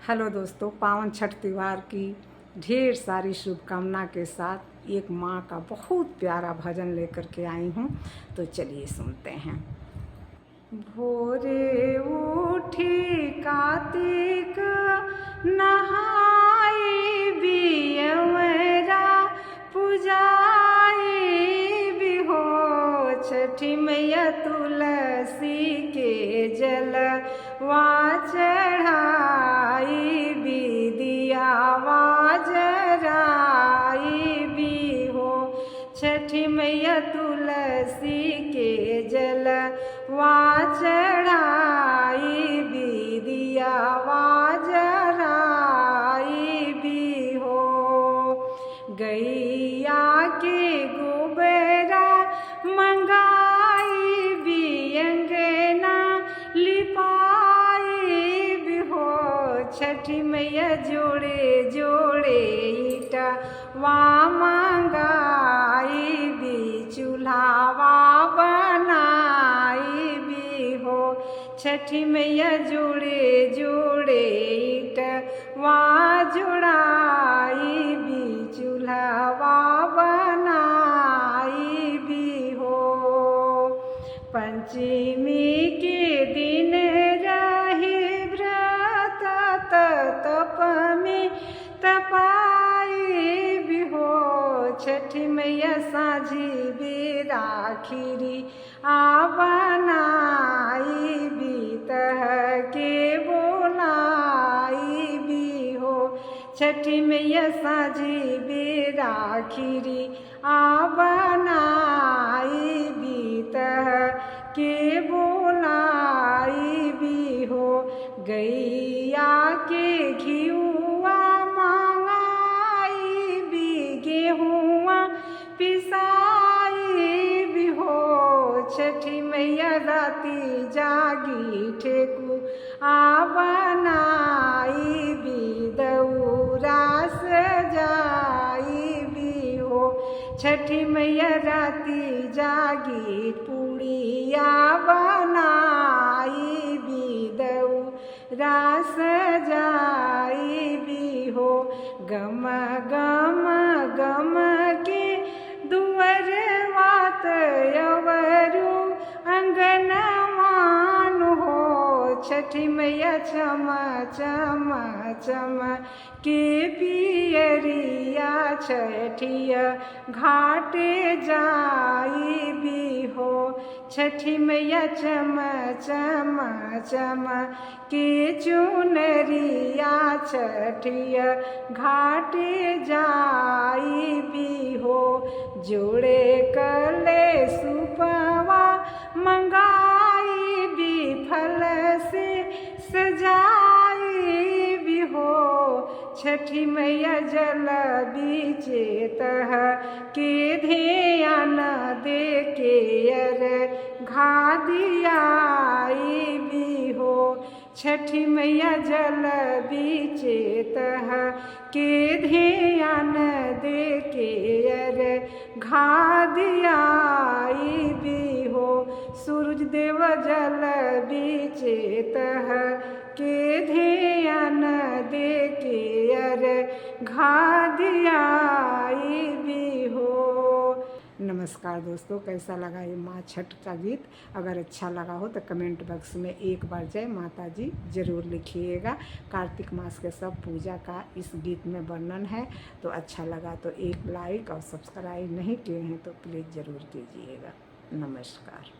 Hello दोस्तों, पावन छठ त्यौहार की ढेर सारी शुभकामना के साथ एक माँ का बहुत प्यारा भजन लेकर के आई हूँ। तो चलिए सुनते हैं। भोरे उठी कार्तिक नहाई बियवरा पुजाई बिहो छठी मैया तुलसी के जलवा चढ़ाई बिदिया जराई बिहो छठी मैया तुलसी के जलवा चढ़ाई बिदिया जराई बिहो गैया के गोबरा मंगाई बियंगना लिपाई बिहो छठी मैया जोड़े जोड़े ईटा वा मंगाई भी चूल्हावा बनाई भी हो छठी मैया जोड़े जोड़े ईटा वा जोड़ाई भी चूल्हावा बनाई भी हो पंचमी के दिन रही व्रत तप में तपाई बिहो छठी मैया साझी बेरा खीरी आ बनाई बीतह के बोलाई बिहो छठी मैया साझी बेरा खीरी आ बनाई बीतह के बोलाई बिहो गैया के घियुआ मांगाई भी गेहुआ पिसाई बिहो छठी मैया राती जागी ठेकू आ बनाई भी दौरा सजाई बिहो छठी मैया राती जागी पूड़िया बनाई भी दौरा सजाई बिहो गम गम गम के दुअर वात यवरु अंगनवान हो छठी मैया चम चम चम के पियरिया छठिया घाटे जाई भी हो छठी मैया चम चम चम के चुनरिया छठिया घाटे जाई भी हो जोड़े कले सुपवा मंगाई भी फल से सजाई भी हो छठी मैया जल बीचे तह के ध्यान दे के अर घा दियाई भी हो छठी मैया जल बीचे तह के ध्यान दे के अर घा दियाई भी हो सूरज देव जल बीचे तह के ध्यान दे के अर घा दियाई भी हो। नमस्कार दोस्तों, कैसा लगा ये माँ छठ का गीत? अगर अच्छा लगा हो तो कमेंट बॉक्स में एक बार जय माता जी ज़रूर लिखिएगा। कार्तिक मास के सब पूजा का इस गीत में वर्णन है। तो अच्छा लगा तो एक लाइक और सब्सक्राइब नहीं किए हैं तो प्लीज़ ज़रूर कीजिएगा। नमस्कार।